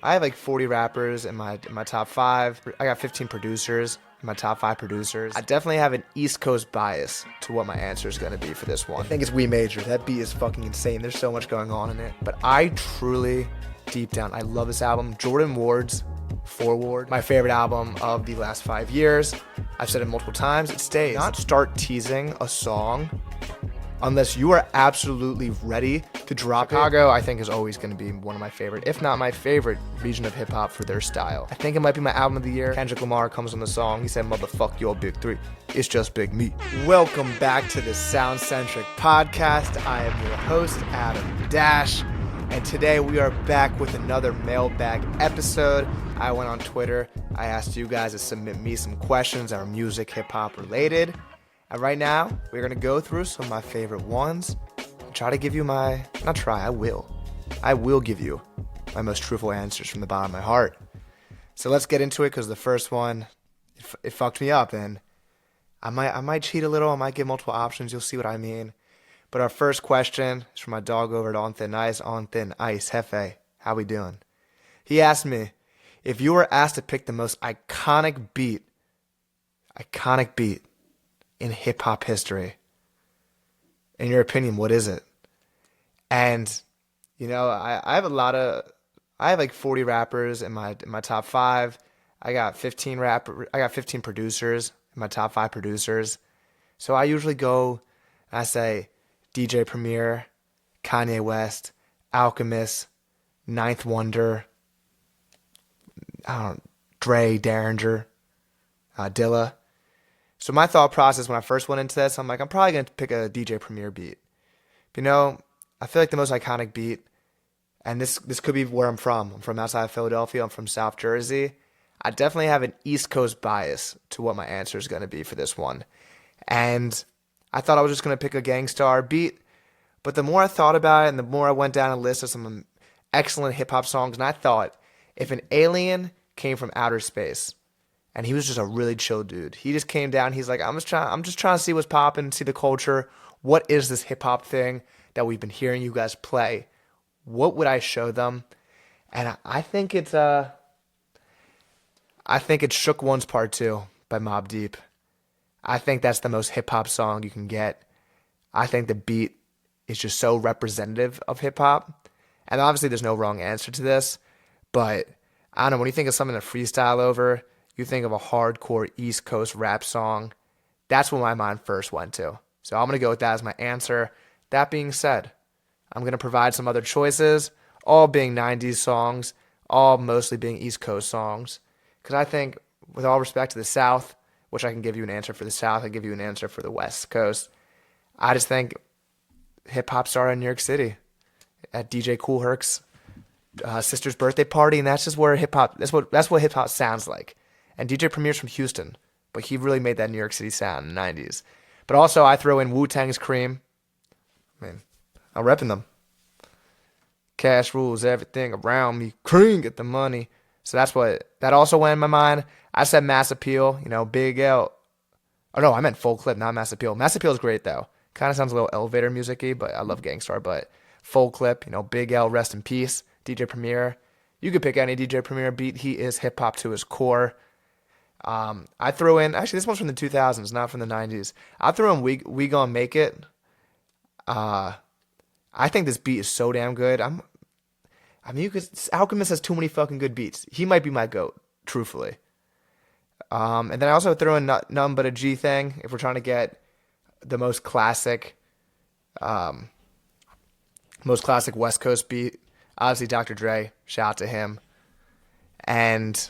I have like 40 rappers in my top five. I got 15 producers in my top five producers. I definitely have an East Coast bias to what my answer is going to be for this one. I think it's We Major. That beat is fucking insane. There's so much going on in it. But I truly, deep down, I love this album. Jordan Ward's Forward, my favorite album of the last 5 years. I've said it multiple times. It stays. Not start teasing a song unless you are absolutely ready to drop Chicago, I think is always going to be one of my favorite, if not my favorite, region of hip hop for their style. I think it might be my album of the year. Kendrick Lamar comes on the song. He said, "Motherfuck your big three. It's just big me." Welcome back to the Sound Centric podcast. I am your host, Adam Dash, and today we are back with another mailbag episode. I went on Twitter. I asked you guys to submit me some questions that are music, hip hop related. And right now, we're going to go through some of my favorite ones and try to give you I will give you my most truthful answers from the bottom of my heart. So let's get into it, because the first one, it fucked me up, and I might cheat a little. I might give multiple options. You'll see what I mean. But our first question is from my dog over at On Thin Ice. Hefe, how we doing? He asked me, if you were asked to pick the most iconic beat in hip-hop history, in your opinion, what is it? And, you know, I have like 40 rappers in my top five. I got 15 producers in my top five producers. So I usually go, I say DJ Premier, Kanye West, Alchemist, Ninth Wonder, Dre, Derringer, Dilla. So my thought process when I first went into this, I'm like, I'm probably going to pick a DJ Premier beat. You know, I feel like the most iconic beat, and this could be where I'm from. I'm from outside of Philadelphia. I'm from South Jersey. I definitely have an East Coast bias to what my answer is going to be for this one. And I thought I was just going to pick a Gangstar beat, but the more I thought about it and the more I went down a list of some excellent hip-hop songs, and I thought, if an alien came from outer space, and he was just a really chill dude. He just came down. He's like, I'm just trying to see what's popping, see the culture. What is this hip hop thing that we've been hearing you guys play? What would I show them? And I think it's Shook One's Part 2 by Mobb Deep. I think that's the most hip hop song you can get. I think the beat is just so representative of hip hop. And obviously there's no wrong answer to this, but I don't know, when you think of something to freestyle over, you think of a hardcore East Coast rap song, that's what my mind first went to. So I'm going to go with that as my answer. That being said, I'm going to provide some other choices, all being 90s songs, all mostly being East Coast songs. Because I think, with all respect to the South, which I can give you an answer for the South, I can give you an answer for the West Coast, I just think hip-hop started in New York City at DJ Kool Herc's sister's birthday party, and that's just where hip-hop, that's what hip-hop sounds like. And DJ Premier's from Houston, but he really made that New York City sound in the 90s. But also, I throw in Wu-Tang's Cream. Man, I'm repping them. Cash rules everything around me. Cream, get the money. So that also went in my mind. I said Mass Appeal, Big L. Oh, no, I meant Full Clip, not Mass Appeal. Mass Appeal is great, though. Kind of sounds a little elevator music-y, but I love Gangstar. But Full Clip, Big L, rest in peace. DJ Premier. You could pick any DJ Premier beat. He is hip-hop to his core. I throw in, actually this one's from the 2000s, not from the 90s. I throw in We Gon' Make It. I think this beat is so damn good. Alchemist has too many fucking good beats. He might be my GOAT, truthfully. And then I also throw in Nothing But a G Thing, if we're trying to get the most classic West Coast beat. Obviously Dr. Dre, shout out to him. And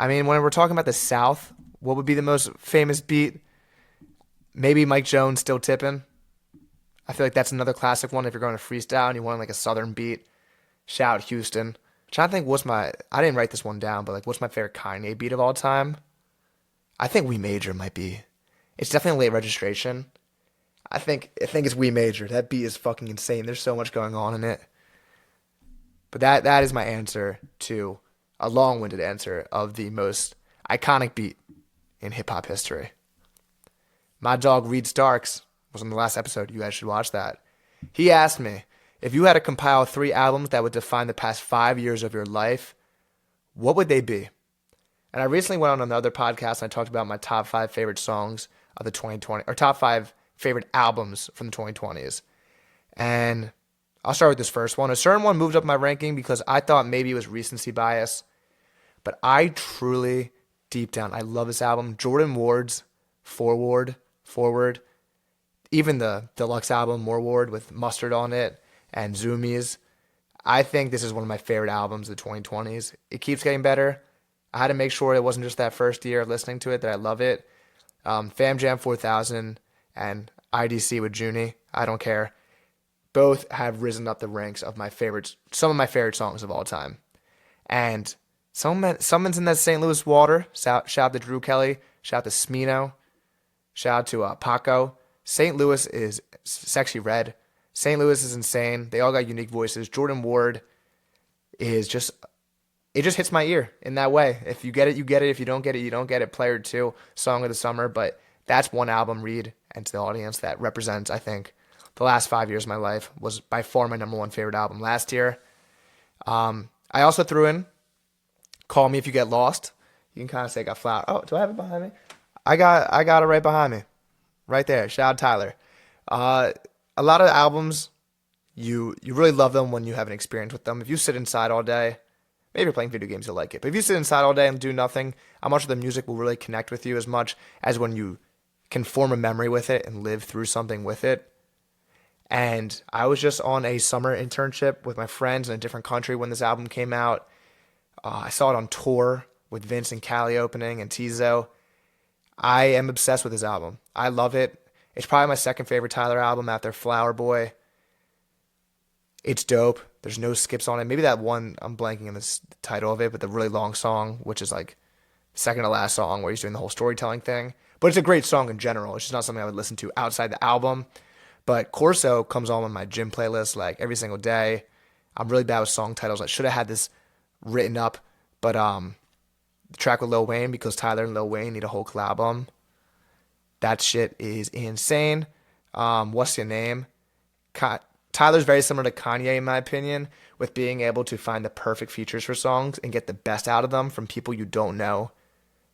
I mean, when we're talking about the South, what would be the most famous beat? Maybe Mike Jones, Still Tippin'. I feel like that's another classic one if you're going to freestyle and you want like a Southern beat. Shout out Houston. I'm trying to think I didn't write this one down, but like what's my favorite Kanye beat of all time? I think We Major might be. It's definitely Late Registration. I think it's We Major. That beat is fucking insane. There's so much going on in it. But that is my answer to a long-winded answer of the most iconic beat in hip-hop history. My dog Reed Starks was on the last episode. You guys should watch that. He asked me, If you had to compile 3 albums that would define the past 5 years of your life, what would they be? And I recently went on another podcast and I talked about my top 5 favorite songs of the 2020, or top 5 favorite albums from the 2020s. And I'll start with this first one. A certain one moved up my ranking because I thought maybe it was recency bias, but I truly, deep down, I love this album. Jordan Ward's Forward, even the deluxe album, More Ward with Mustard on it and Zoomies. I think this is one of my favorite albums of the 2020s. It keeps getting better. I had to make sure it wasn't just that first year of listening to it that I love it. Fam Jam 4000 and IDC with Junie, I don't care. Both have risen up the ranks of my favorites, some of my favorite songs of all time. And someone's in that St. Louis water. Shout out to Drew Kelly. Shout out to Smino. Shout out to Paco. St. Louis is Sexy Red. St. Louis is insane. They all got unique voices. Jordan Ward is just, it just hits my ear in that way. If you get it, you get it. If you don't get it, you don't get it. Player 2, Song of the Summer. But that's one album read and to the audience that represents, I think, the last 5 years of my life. Was by far my number one favorite album last year. I also threw in Call Me If You Get Lost. You can kind of say I got flower. Oh, do I have it behind me? I got it right behind me. Right there. Shout out Tyler. A lot of albums, you really love them when you have an experience with them. If you sit inside all day, maybe you're playing video games, you'll like it. But if you sit inside all day and do nothing, how much of the music will really connect with you as much as when you can form a memory with it and live through something with it. And I was just on a summer internship with my friends in a different country when this album came out. I saw it on tour with Vince and Callie opening and Tizo. I am obsessed with this album. I love it. It's probably my second favorite Tyler album after Flower Boy. It's dope. There's no skips on it. Maybe that one, I'm blanking on the title of it, but the really long song, which is like second to last song where he's doing the whole storytelling thing. But it's a great song in general. It's just not something I would listen to outside the album. But Corso comes on my gym playlist like every single day. I'm really bad with song titles. I should have had this written up, but the track with Lil Wayne, because Tyler and Lil Wayne need a whole collab album. That shit is insane. What's Your Name? Tyler's very similar to Kanye in my opinion, with being able to find the perfect features for songs and get the best out of them from people you don't know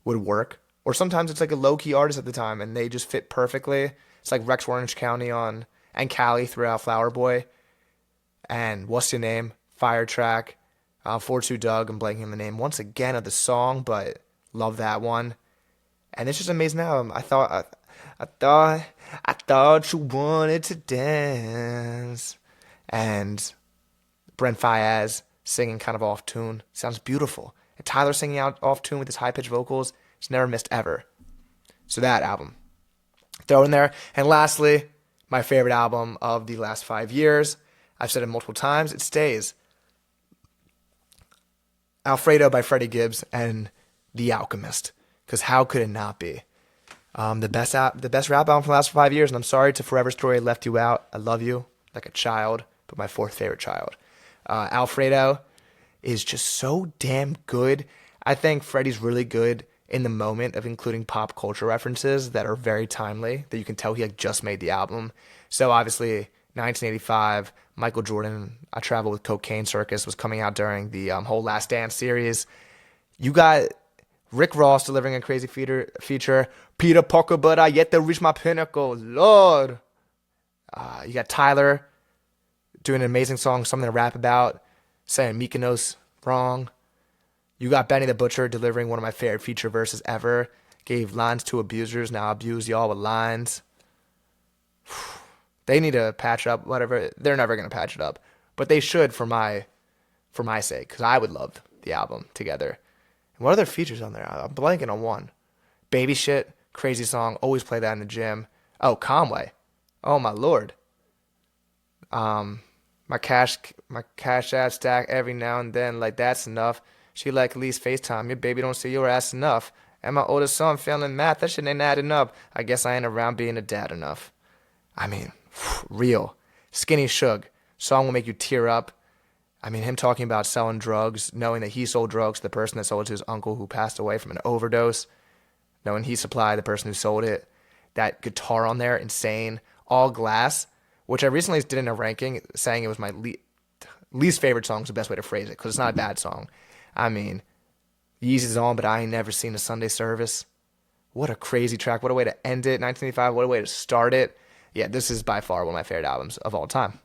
would work. Or sometimes it's like a low-key artist at the time and they just fit perfectly. It's like Rex Orange County on and Cali throughout Flower Boy. And What's Your Name? Fire track. 4-2 Doug, I'm blanking on the name once again of the song, but love that one. And it's just an amazing album. I thought you wanted to dance. And Brent Faiyaz singing kind of off tune. Sounds beautiful. And Tyler singing out off tune with his high pitched vocals. It's never missed ever. So that album. Throw in there. And lastly, my favorite album of the last 5 years. I've said it multiple times. It stays. Alfredo by Freddie Gibbs and The Alchemist. Because how could it not be? The best rap album from the last 5 years. And I'm sorry to Forever Story left you out. I love you like a child, but my fourth favorite child. Alfredo is just so damn good. I think Freddie's really good in the moment of including pop culture references that are very timely, that you can tell he like just made the album. So obviously 1985, Michael Jordan, I Travel with Cocaine Circus was coming out during the whole Last Dance series. You got Rick Ross delivering a crazy feature. Peter Parker, but I yet to reach my pinnacle. Lord. You got Tyler doing an amazing song, something to rap about, saying Mykonos wrong. You got Benny the Butcher delivering one of my favorite feature verses ever. Gave lines to abusers, now abuse y'all with lines. They need to patch up, whatever. They're never going to patch it up. But they should for my sake, because I would love the album together. And what other features on there? I'm blanking on one. Baby Shit, crazy song. Always play that in the gym. Oh, Conway. Oh, my Lord. My cash app stack every now and then, like that's enough. She like at least FaceTime. Your baby don't see your ass enough. And my oldest son failing math, that shit ain't adding up. I guess I ain't around being a dad enough. I mean, real. Skinny Suge. Song will make you tear up. I mean, him talking about selling drugs, knowing that he sold drugs to the person that sold it to his uncle who passed away from an overdose, knowing he supplied the person who sold it. That guitar on there, insane. All glass. which I recently did in a ranking saying it was my least favorite song is the best way to phrase it because it's not a bad song. I mean, Yeezy's on, but I ain't never seen a Sunday service. What a crazy track. What a way to end it. 1985, what a way to start it. Yeah, this is by far one of my favorite albums of all time.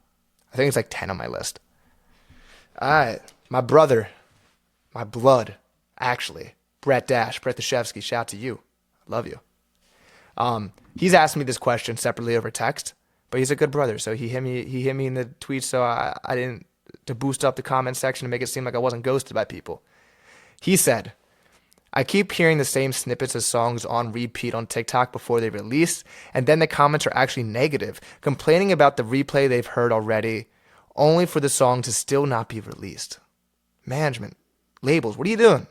I think it's like 10 on my list. All right. My brother, my blood, actually, Brett Dashevsky, shout out to you. I love you. He's asked me this question separately over text, but he's a good brother, so he hit me in the tweet, so I didn't, to boost up the comment section and make it seem like I wasn't ghosted by people. He said, I keep hearing the same snippets of songs on repeat on TikTok before they release, and then the comments are actually negative, complaining about the replay they've heard already, only for the song to still not be released. Management, labels, what are you doing?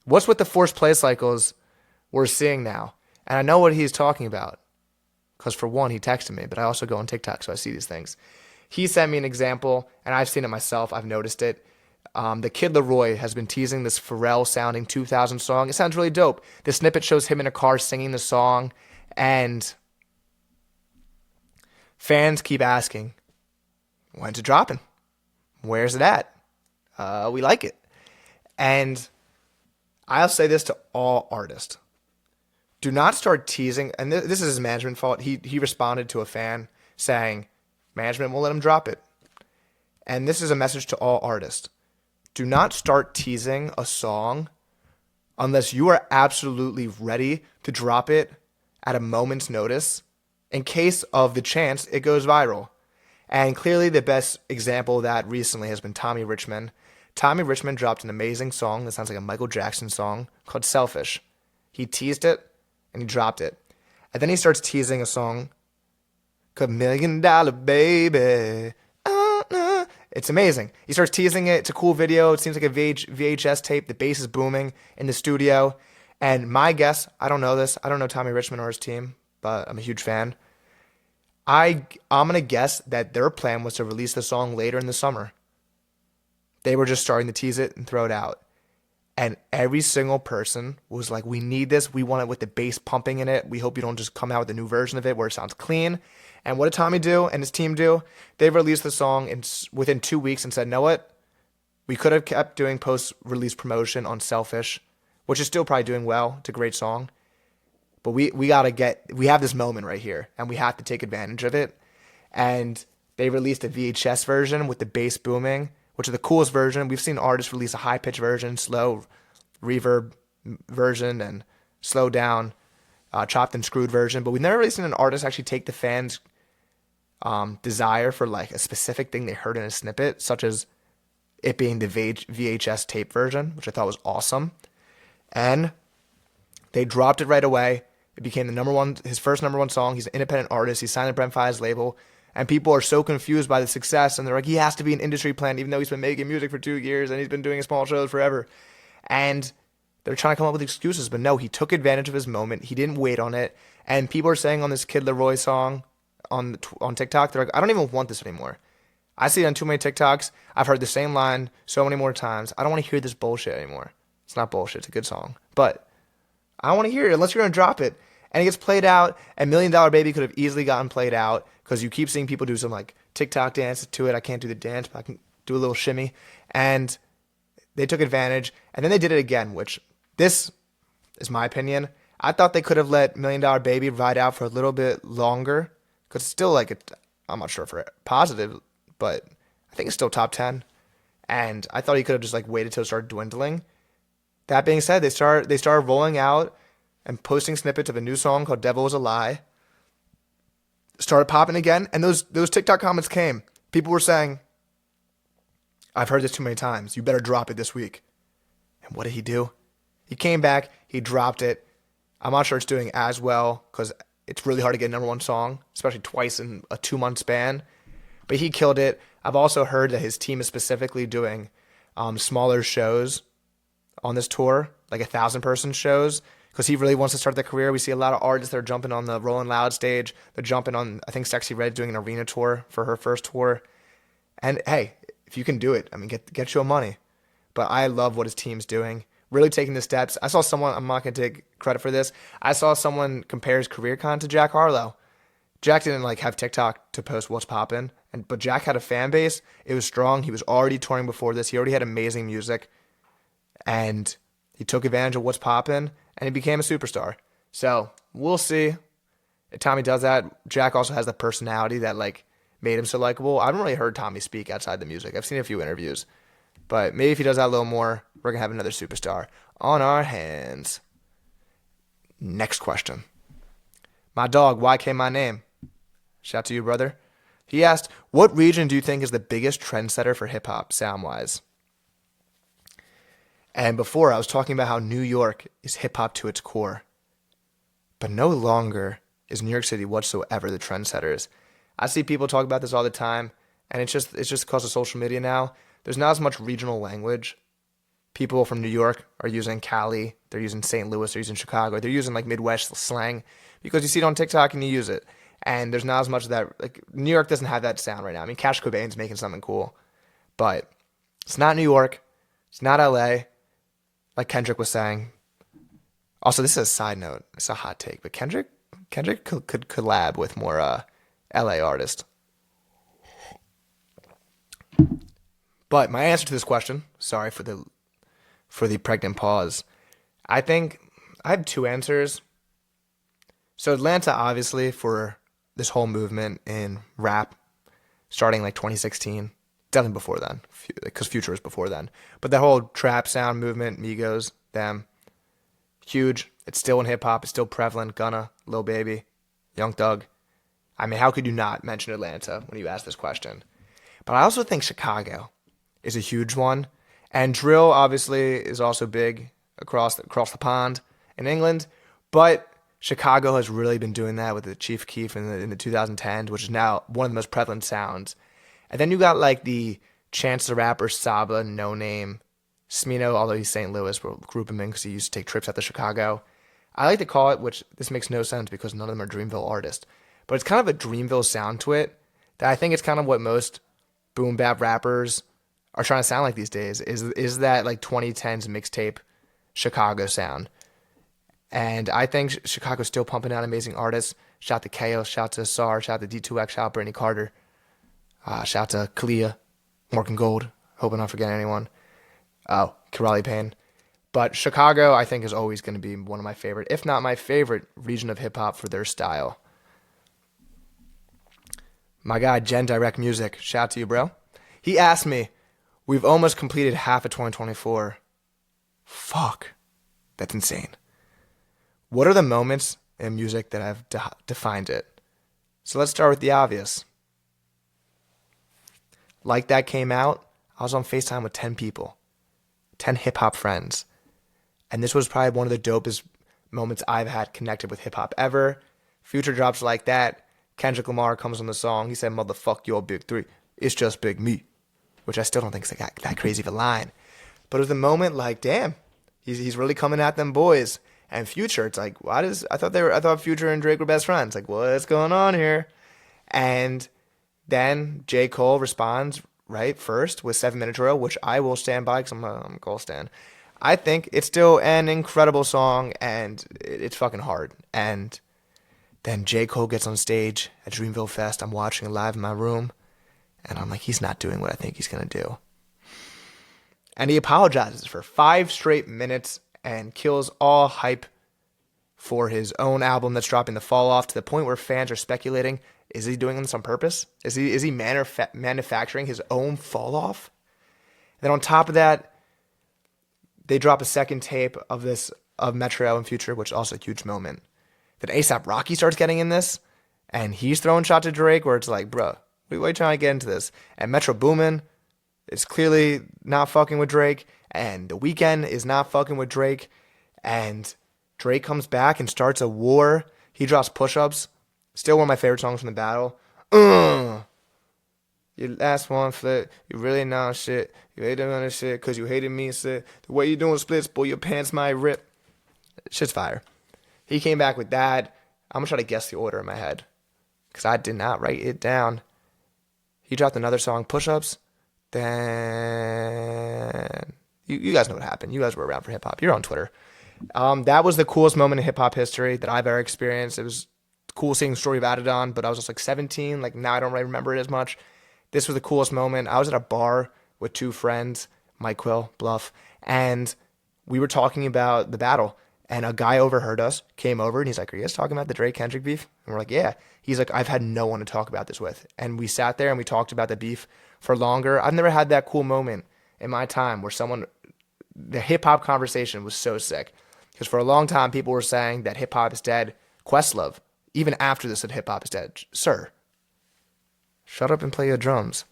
What's with the forced play cycles we're seeing now? And I know what he's talking about, because for one, he texted me, but I also go on TikTok, so I see these things. He sent me an example, and I've seen it myself. I've noticed it. The Kid Laroi has been teasing this Pharrell-sounding 2000 song. It sounds really dope. The snippet shows him in a car singing the song, and fans keep asking, when's it dropping? Where's it at? We like it. And I'll say this to all artists. Do not start teasing, and this is his management fault. He responded to a fan saying, management won't let him drop it. And this is a message to all artists. Do not start teasing a song unless you are absolutely ready to drop it at a moment's notice in case of the chance it goes viral. And clearly the best example of that recently has been Tommy Richmond. Tommy Richmond dropped an amazing song that sounds like a Michael Jackson song called Selfish. He teased it and he dropped it. And then he starts teasing a song called $1 Million Baby. It's amazing. He starts teasing it. It's a cool video. It seems like a VHS tape. The bass is booming in the studio. And my guess, I don't know this. I don't know Tommy Richmond or his team, but I'm a huge fan. I'm going to guess that their plan was to release the song later in the summer. They were just starting to tease it and throw it out. And every single person was like, we need this. We want it with the bass pumping in it. We hope you don't just come out with a new version of it where it sounds clean. And what did Tommy do and his team do? They released the song within 2 weeks and said, know what? We could have kept doing post-release promotion on Selfish, which is still probably doing well. It's a great song. But we have this moment right here, and we have to take advantage of it. And they released a VHS version with the bass booming, which is the coolest version. We've seen artists release a high-pitch version, slow reverb version, and slow down, chopped and screwed version. But we've never really seen an artist actually take the fans' desire for like a specific thing they heard in a snippet, such as it being the VHS tape version, which I thought was awesome. And they dropped it right away. It became his first number one song. He's an independent artist. He signed to Brent Faiyaz's label. And people are so confused by the success. And they're like, he has to be an industry plant, even though he's been making music for 2 years and he's been doing small shows forever. And they're trying to come up with excuses. But no, he took advantage of his moment. He didn't wait on it. And people are saying on this Kid Laroi song on TikTok, they're like, I don't even want this anymore. I see it on too many TikToks. I've heard the same line so many more times. I don't want to hear this bullshit anymore. It's not bullshit. It's a good song. But I don't want to hear it unless you're going to drop it. And it gets played out. And $1 Million Baby could have easily gotten played out because you keep seeing people do some like TikTok dance to it. I can't do the dance, but I can do a little shimmy. And they took advantage. And then they did it again, which this is my opinion. I thought they could have let $1 Million Baby ride out for a little bit longer because it's still like, I'm not sure if it's positive, but I think it's still top 10. And I thought he could have just like waited till it started dwindling. That being said, they started rolling out and posting snippets of a new song called Devil Was a Lie. Started popping again, and those TikTok comments came. People were saying, I've heard this too many times. You better drop it this week. And what did he do? He came back. He dropped it. I'm not sure it's doing as well because it's really hard to get a number one song, especially twice in a 2-month span. But he killed it. I've also heard that his team is specifically doing smaller shows on this tour, like 1,000-person shows, because he really wants to start their career. We see a lot of artists that are jumping on the Rolling Loud stage. They're jumping on, I think Sexy Red's doing an arena tour for her first tour. And hey, if you can do it, I mean, get your money. But I love what his team's doing, really taking the steps. I saw someone, I'm not going to take credit for this, I saw someone compare his career to Jack Harlow. Jack didn't like have TikTok to post what's poppin', but Jack had a fan base. It was strong. He was already touring before this. He already had amazing music, and he took advantage of what's poppin', and he became a superstar. So we'll see if Tommy does that. Jack also has the personality that like made him so likable. I haven't really heard Tommy speak outside the music. I've seen a few interviews, but maybe if he does that a little more, we're gonna have another superstar on our hands. Next question. My dog, YK my name. Shout out to you, brother. He asked, what region do you think is the biggest trendsetter for hip-hop sound-wise? And before, I was talking about how New York is hip-hop to its core. But no longer is New York City whatsoever the trendsetters. I see people talk about this all the time, and it's just because of social media now. There's not as much regional language. People from New York are using Cali, they're using St. Louis, they're using Chicago, they're using like Midwest slang because you see it on TikTok and you use it. And there's not as much of that. Like New York doesn't have that sound right now. I mean, Cash Cobain's making something cool, but it's not New York. It's not LA, like Kendrick was saying. Also, this is a side note. It's a hot take, but Kendrick could collab with more LA artists. But my answer to this question, sorry for the pregnant pause. I think I have two answers. So Atlanta, obviously, for this whole movement in rap, starting like 2016, definitely before then, because Future was before then. But that whole trap sound movement, Migos, them, huge. It's still in hip hop. It's still prevalent. Gunna, Lil Baby, Young Thug. I mean, how could you not mention Atlanta when you ask this question? But I also think Chicago is a huge one. And drill, obviously, is also big across the pond in England. But Chicago has really been doing that with the Chief Keef in the 2010s, which is now one of the most prevalent sounds. And then you got like the Chance the Rapper, Saba, No Name, Smino, although he's St. Louis, we'll group him in because he used to take trips out to Chicago. I like to call it, which this makes no sense because none of them are Dreamville artists, but it's kind of a Dreamville sound to it that I think it's kind of what most boom bap rappers are trying to sound like these days, is that like 2010s mixtape Chicago sound. And I think Chicago's still pumping out amazing artists. Shout out to KO, shout out to SAR, shout out to D2X, shout out Brittany Carter, shout out to Kalia, Morgan Gold, hoping I'm not forgetting anyone. Oh, Kirali Payne. But Chicago, I think, is always going to be one of my favorite, if not my favorite, region of hip-hop for their style. My guy, Gen Direct Music, shout out to you, bro. He asked me, we've almost completed half of 2024. Fuck. That's insane. What are the moments in music that have defined it? So let's start with the obvious. Like That came out, I was on FaceTime with 10 people, 10 hip-hop friends. And this was probably one of the dopest moments I've had connected with hip-hop ever. Future drops Like That. Kendrick Lamar comes on the song. He said, motherfuck your big three. It's just big me. Which I still don't think is like that crazy of a line. But it was the moment like, damn, he's really coming at them boys. And Future, it's like, I thought Future and Drake were best friends. Like, what's going on here? And then J. Cole responds, right, first with 7 Minute Drill, which I will stand by because I'm a Cole stan. I think it's still an incredible song, and it's fucking hard. And then J. Cole gets on stage at Dreamville Fest. I'm watching it live in my room, and I'm like, he's not doing what I think he's going to do. And he apologizes for 5 straight minutes and kills all hype for his own album that's dropping, The Fall Off, to the point where fans are speculating, is he doing this on purpose? Is he manufacturing his own fall off? And then on top of that, they drop a second tape of Metro and Future, which is also a huge moment. Then A$AP Rocky starts getting in this, and he's throwing shots at Drake, where it's like, bruh, why are you trying to get into this? And Metro Boomin is clearly not fucking with Drake, and The Weeknd is not fucking with Drake, and Drake comes back and starts a war. He drops Push-Ups, still one of my favorite songs from the battle. Your last one flip, you really not shit. You hated on this shit because you hated me and said, the way you doing splits, boy, your pants might rip. Shit's fire. He came back with that. I'm going to try to guess the order in my head because I did not write it down. He dropped another song, Push-Ups. Then you guys know what happened. You guys were around for hip-hop. You're on Twitter. That was the coolest moment in hip-hop history that I've ever experienced. It was cool seeing Story of Adidon, but I was just like 17. Like now I don't really remember it as much. This was the coolest moment. I was at a bar with two friends, Mike Quill, Bluff, and we were talking about the battle. And a guy overheard us, came over, and he's like, "Are you guys talking about the Drake Kendrick beef?" And we're like, "Yeah." He's like, "I've had no one to talk about this with." And we sat there and we talked about the beef for longer. I've never had that cool moment in my time where the hip hop conversation was so sick. Because for a long time, people were saying that hip hop is dead. Questlove, even after this, said hip hop is dead. Sir, shut up and play your drums.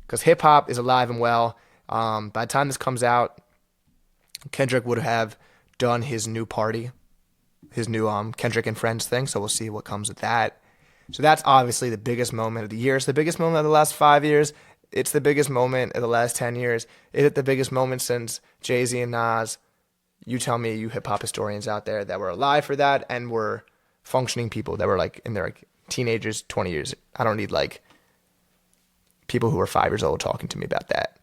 Because hip hop is alive and well. By the time this comes out, Kendrick would have done his new party, his new Kendrick and Friends thing. So we'll see what comes with that. So that's obviously the biggest moment of the year. It's the biggest moment of the last 5 years. It's the biggest moment of the last 10 years. Is it the biggest moment since Jay-Z and Nas? You tell me, you hip hop historians out there that were alive for that and were functioning people that were like in their like teenagers, 20 years. I don't need like people who are 5 years old talking to me about that.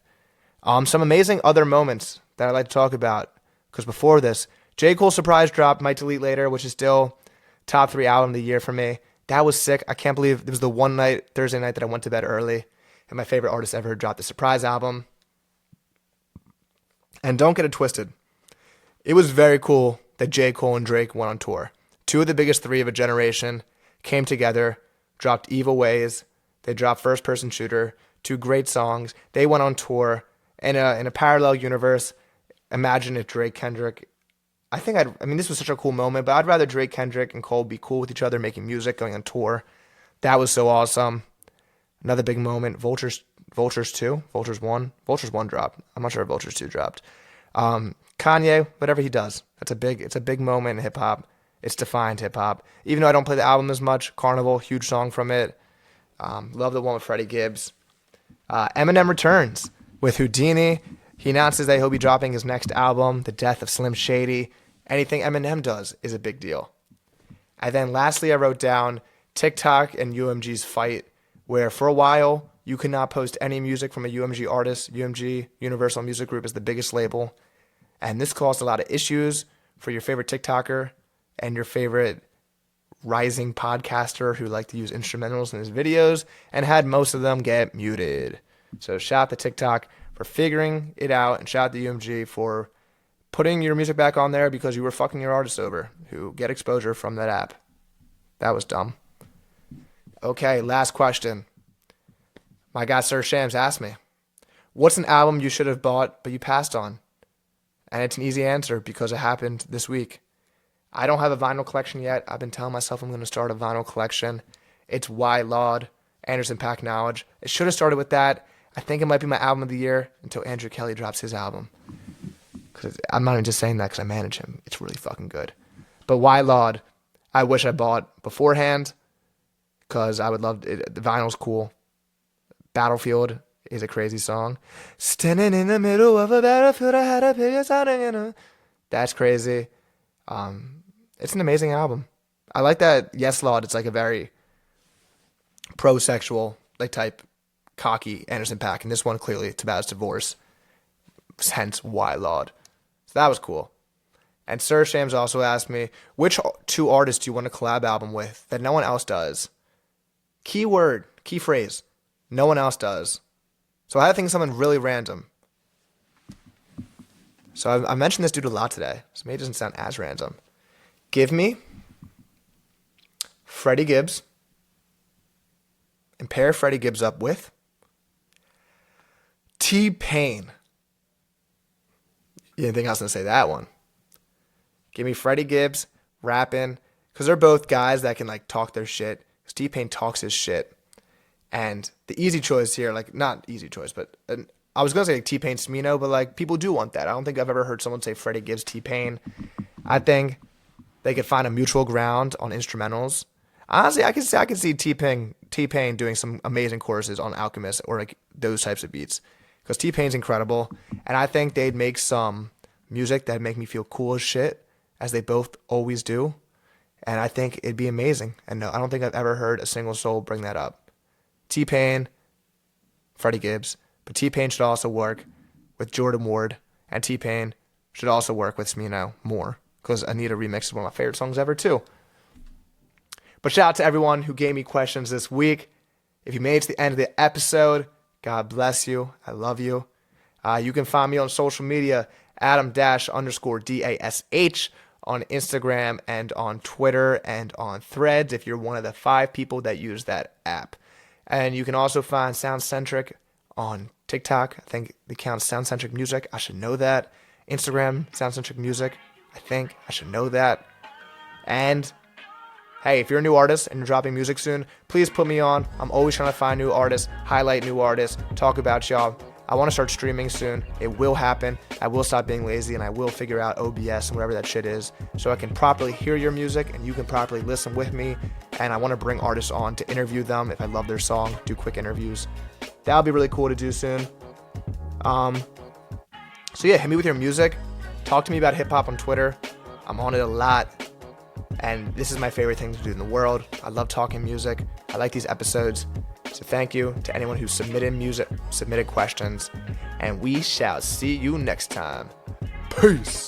Some amazing other moments that I'd like to talk about. Because before this, J. Cole surprise drop, might delete later, which is still top 3 album of the year for me. That was sick. I can't believe it was the one night, Thursday night, that I went to bed early and my favorite artist ever dropped the surprise album. And don't get it twisted. It was very cool that J. Cole and Drake went on tour. Two of the biggest three of a generation came together, dropped Evil Ways. They dropped First Person Shooter, 2 great songs. They went on tour in a parallel universe. Imagine if Drake, Kendrick, I mean, this was such a cool moment, but I'd rather Drake, Kendrick, and Cole be cool with each other, making music, going on tour. That was so awesome. Another big moment, Vultures 2, Vultures 1 dropped. I'm not sure if Vultures 2 dropped. Kanye, whatever he does, it's a big moment in hip hop. It's defined hip hop. Even though I don't play the album as much, Carnival, huge song from it. Love the one with Freddie Gibbs. Eminem returns with Houdini. He announces that he'll be dropping his next album, The Death of Slim Shady. Anything Eminem does is a big deal. And then lastly, I wrote down TikTok and UMG's fight, where for a while, you could not post any music from a UMG artist. UMG, Universal Music Group, is the biggest label. And this caused a lot of issues for your favorite TikToker and your favorite rising podcaster who liked to use instrumentals in his videos and had most of them get muted. So shout out to TikTok for figuring it out, and shout out to UMG for putting your music back on there because you were fucking your artists over who get exposure from that app. That was dumb. Okay, last question. My guy Sir Shams asked me, what's an album you should have bought but you passed on? And it's an easy answer because it happened this week. I don't have a vinyl collection yet. I've been telling myself I'm going to start a vinyl collection. It's Why Laud, Anderson .Paak Knowledge. It should have started with that. I think it might be my album of the year until Andrew Kelly drops his album. Cause I'm not even just saying that because I manage him. It's really fucking good. But Why Laud, I wish I bought beforehand because I would love it. The vinyl's cool. Battlefield is a crazy song. Standing in the middle of a battlefield, I had a pick a sounding. That's crazy. It's an amazing album. I like that Yes Laud. It's like a very pro-sexual like type cocky Anderson .Paak, and this one clearly it's about his divorce, hence Why Laud. So that was cool. And Sir Shams also asked me, which 2 artists do you want a collab album with that no one else does? Key word, key phrase, no one else does. So I had to think of something really random. So I mentioned this dude a lot today, so maybe it doesn't sound as random. Give me Freddie Gibbs and pair Freddie Gibbs up with T-Pain. You didn't think I was going to say that one. Give me Freddie Gibbs rapping, because they're both guys that can like talk their shit. Because T-Pain talks his shit. And the easy choice here, like not easy choice, but I was going to say like T-Pain Smino, but like people do want that. I don't think I've ever heard someone say Freddie Gibbs T-Pain. I think they could find a mutual ground on instrumentals. Honestly, I could see T-Pain doing some amazing choruses on Alchemist or like those types of beats. Because T-Pain's incredible, and I think they'd make some music that'd make me feel cool as shit, as they both always do. And I think it'd be amazing. And no, I don't think I've ever heard a single soul bring that up. T-Pain, Freddie Gibbs, but T-Pain should also work with Jordan Ward, and T-Pain should also work with Smino more, because Anita Remix is one of my favorite songs ever too. But shout out to everyone who gave me questions this week. If you made it to the end of the episode, God bless you. I love you. You can find me on social media, Adam-_DASH on Instagram and on Twitter and on Threads if you're one of the 5 people that use that app. And you can also find Soundcentric on TikTok. I think the account's Soundcentric Music. I should know that. Instagram, Soundcentric Music. I think I should know that. And hey, if you're a new artist and you're dropping music soon, please put me on. I'm always trying to find new artists, highlight new artists, talk about y'all. I want to start streaming soon. It will happen. I will stop being lazy, and I will figure out OBS and whatever that shit is so I can properly hear your music and you can properly listen with me. And I want to bring artists on to interview them if I love their song, do quick interviews. That'll be really cool to do soon. So yeah, hit me with your music. Talk to me about hip-hop on Twitter. I'm on it a lot. And this is my favorite thing to do in the world. I love talking music. I like these episodes. So thank you to anyone who submitted questions. And we shall see you next time. Peace.